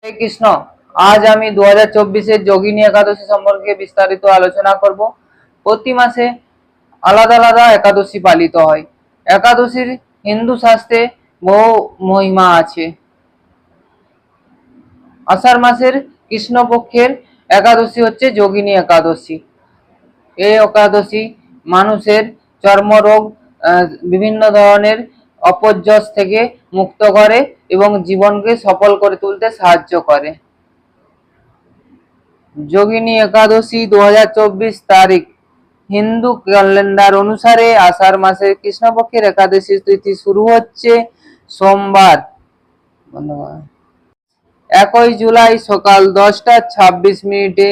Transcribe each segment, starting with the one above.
হরে কৃষ্ণ। আজ আমি 2024-এর যোগিনী একাদশী সম্পর্কে বিস্তারিত আলোচনা করব। প্রতি মাসে আলাদা আলাদা একাদশী পালিত হয়। একাদশীর হিন্দু শাস্ত্রে বহু মহিমা আছে। আষাঢ় মাসের কৃষ্ণপক্ষের একাদশী হচ্ছে যোগিনী একাদশী। এই একাদশী মানুষের চর্মরোগ, বিভিন্ন ধরনের অপযশ থেকে মুক্ত করে এবং জীবনকে সফল করে তুলতে সাহায্য করে। যোগিনী একাদশী 2024 তারিখ হিন্দু ক্যালেন্ডার অনুসারে আষাঢ় মাসের কৃষ্ণপক্ষের একাদশী তিথি শুরু হচ্ছে সোমবার 1 জুলাই সকাল 10:26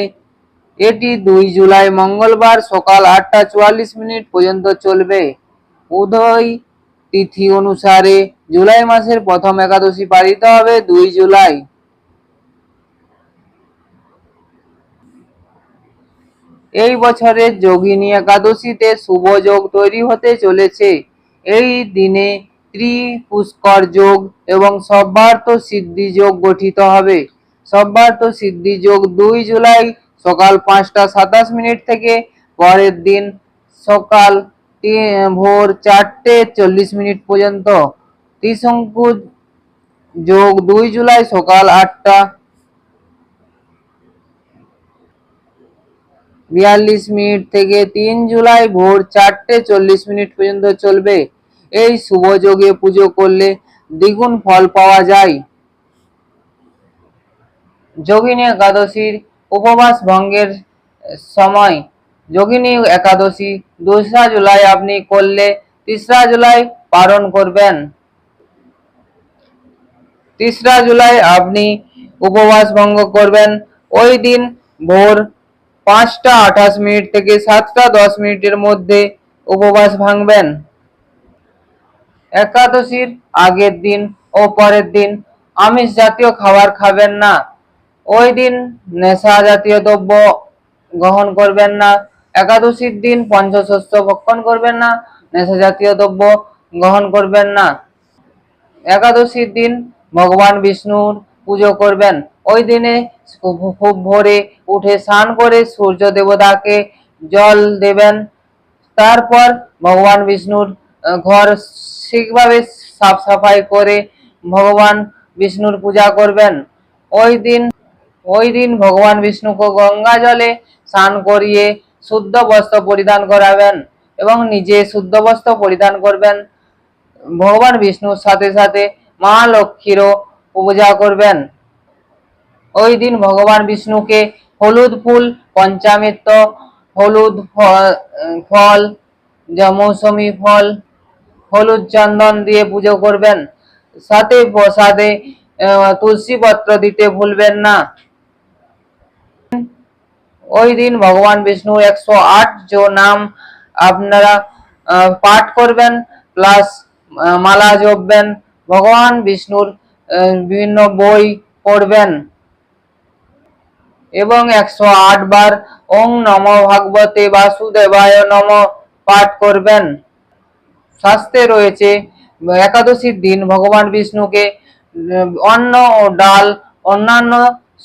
এটি 2 জুলাই মঙ্গলবার সকাল 8:44 পর্যন্ত চলবে। উদয় তিথি অনুসারে জুলাই মাসের প্রথম একাদশী পালিত হবে 2 জুলাই। এই বছরের যোগিনী একাদশীতে শুভ যোগ তৈরি হতে চলেছে। এই দিনে ত্রিপুষ্কর যোগ এবং সব্বার্থ সিদ্ধি যোগ গঠিত হবে। সব্বার্থ সিদ্ধি যোগ 2 জুলাই সকাল 5:27 থেকে পরের দিন সকাল ভোর 4:40 পর্যন্ত। ত্রিশঙ্কু যোগ 2 জুলাই সকাল 8:42 থেকে 3 জুলাই ভোর 4:40 পর্যন্ত চলবে। এই শুভ যোগে পুজো করলে দ্বিগুণ ফল পাওয়া যায়। যোগিনী একাদশীর উপবাস ভঙ্গের সময় যোগিনী একাদশী 2রা জুলাই আপনি করলে 3রা জুলাই পালন করবেন। 3রা জুলাই আপনি উপবাস ভঙ্গ করবেন। ওই দিন ভোর 5:28 থেকে 7:10 মধ্যে উপবাস ভাঙবেন। একাদশীর আগের দিন ও পরের দিন আমিষ জাতীয় খাবার খাবেন না। ওই দিন নেশা জাতীয় দ্রব্য গ্রহণ করবেন না। একাদশীর দিন পঞ্চশস্য ভক্ষণ করবেন না, নেশা জাতীয় দ্রব্য গ্রহণ করবেন না। একাদশীর দিন ভগবান বিষ্ণুর পুজো করবেন। ওই দিনে খুব ভোরে উঠে স্নান করে সূর্য দেবতাকে জল দেবেন। তারপর ভগবান বিষ্ণুর ঘর ঠিকভাবে সাফ সাফাই করে ভগবান বিষ্ণুর পূজা করবেন। ওই দিন ভগবান বিষ্ণুকে গঙ্গা জলে স্নান করিয়ে শুদ্ধ বস্ত্র পরিধান করাবেন এবং নিজে শুদ্ধ বস্ত্র পরিধান করবেন। ভগবান বিষ্ণুর সাথে সাথে মা লক্ষ্মীরও পূজা করবেন। ওই দিন ভগবান বিষ্ণুকে হলুদ ফুল, পঞ্চামৃত, হলুদ ফল, মৌসুমী ফল, হলুদ চন্দন দিয়ে পুজো করবেন। সাথে প্রসাদে তুলসী পত্র দিতে ভুলবেন না। ওই দিন ভগবান বিষ্ণুর 108 নাম আপনারা পাঠ করবেন, প্লাস মালা জপবেন। ভগবান বিষ্ণুর বিভিন্ন বই পড়বেন এবং 108 বার ওং নমো ভগবতে বাসুদেবায় নমঃ পাঠ করবেন। শাস্ত্রে রয়েছে একাদশীর দিন ভগবান বিষ্ণুকে অন্ন ও ডাল অন্যান্য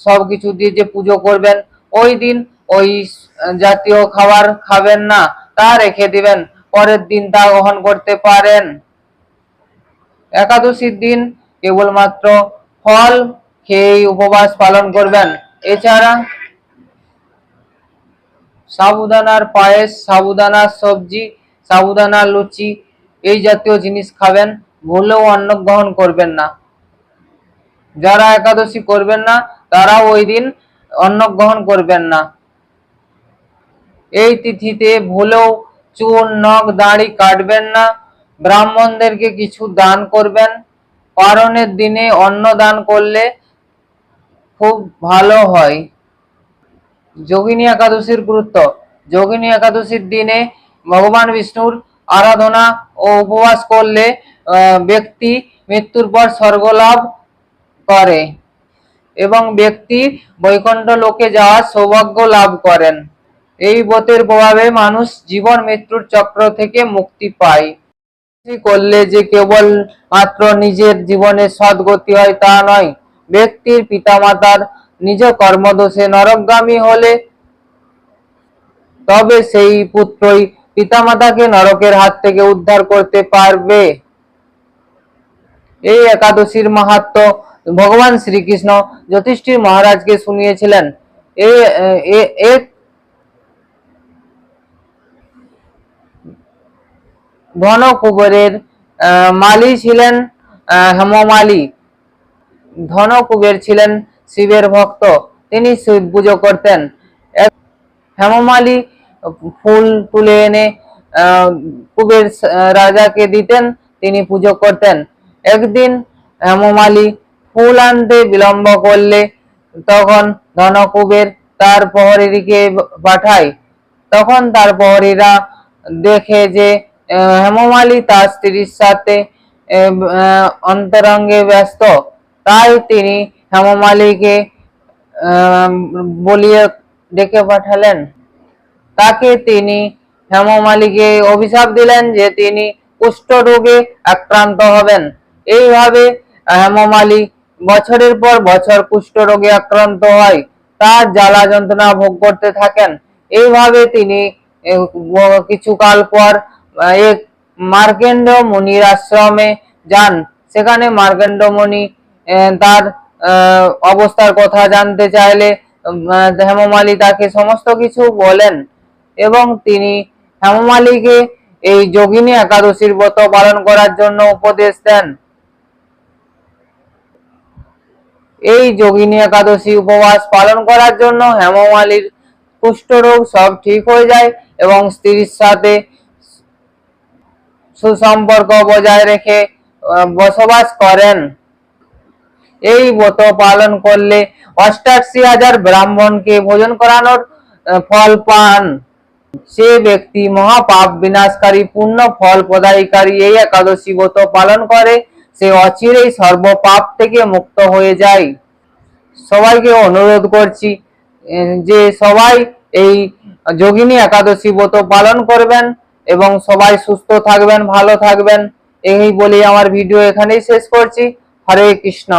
সবকিছু দিয়ে যে পুজো করবেন, ওই দিন ওই জাতীয় খাবার খাবেন না, তা রেখে দিবেন, পরের দিন তা গ্রহণ করতে পারেন। একাদশীর দিন কেবলমাত্র ফল খেয়ে উপবাস পালন করবেন। এছাড়া সাবুদানার পায়েস, সাবুদানার সবজি, সাবুদানার লুচি এই জাতীয় জিনিস খাবেন। ভুলেও অন্ন গ্রহণ করবেন না। যারা একাদশী করবেন না তারা ওই দিন অন্ন গ্রহণ করবেন না। এই তিথিতে ভুলেও চুল, নখ, দাড়ি কাটবেন না। ব্রাহ্মণদেরকে কিছু দান করবেন। পারণের দিনে অন্ন দান করলে খুব ভালো হয়। যোগিনী একাদশীর গুরুত্ব। যোগিনী একাদশীর দিনে ভগবান বিষ্ণুর আরাধনা ও উপবাস করলে ব্যক্তি মৃত্যুর পর স্বর্গ লাভ করে এবং ব্যক্তি বৈকুণ্ঠ লোকে যাওয়ার সৌভাগ্য লাভ করেন। এই ব্রতের প্রভাবে মানুষ জীবন মৃত্যুর চক্র থেকে মুক্তি পায়। করলে যে কেবল মাত্র নিজের জীবনে সদ্গতি হয় তা নয়, ব্যক্তির পিতামাতার নিজ কর্মদোষে নরকগামী হলে তবে সেই পুত্রই পিতামাতাকে নরকের হাত থেকে উদ্ধার করতে পারবে। এই একাদশীর মাহাত্ম্য ভগবান শ্রীকৃষ্ণ যুধিষ্ঠির মহারাজকে শুনিয়েছিলেন। এক ধনকুবেরের মালি ছিলেন হেমমালি। ধনকুবের ছিলেন শিবের ভক্ত, তিনি শিব পুজো করতেন। হেমমালি ফুল তুলে এনে কুবের রাজাকে দিতেন, তিনি পুজো করতেন। একদিন হেমমালি ফুল আনতে বিলম্ব করলে তখন ধনকুবের তার প্রহরীকে পাঠায়। তখন তার প্রহরীরা দেখে যে হেমমালি তার স্ত্রীর সাথে অন্তরঙ্গে ব্যস্ত, তাই তিনি হেমমালিকে বলিয়ে ডেকে পাঠালেন। তাকে তিনি হেমমালিকে অভিশাপ দিলেন যে তিনি কুষ্ঠ রোগে আক্রান্ত হবেন। এইভাবে হেমমালি বছরের পর বছর কুষ্ঠ রোগে আক্রান্ত হয়, তার জ্বালা যন্ত্রণা ভোগ করতে থাকেন। এইভাবে তিনি কিছুকাল পর এক মার্কেন্ড মুনির আশ্রমে যান। সেখানে মার্কেন্ড মুনি তার অবস্থার কথা জানতে চাইলে হেমমালি তাকে সমস্ত কিছু বলেন এবং তিনি হেমমালিকে এই যোগিনী একাদশীর ব্রত পালন করার জন্য উপদেশ দেন। এই যোগিনী একাদশী উপবাস পালন করার জন্য হেমমালির কুষ্ঠরোগ সব ঠিক হয়ে যায় এবং স্ত্রীর সাথে সুসম্পর্ক বজায় রেখে বসবাস করেন। এই ব্রত পালন করলে ৮৮,০০০ ব্রাহ্মণকে ভোজন করানোর ফল পান। যে ব্যক্তি মহাপাপ বিনাশকারী পুণ্য ফল প্রদায়কারী এই একাদশী ব্রত পালন করে সে অচিরেই সর্বপাপ থেকে মুক্ত হয়ে যায়। সবাইকে অনুরোধ করছি যে সবাই এই যোগিনী একাদশী ব্রত পালন করবেন এবং সবাই সুস্থ থাকবেন, ভালো থাকবেন। এই বলে আমার ভিডিও এখানেই শেষ করছি। হরে কৃষ্ণ।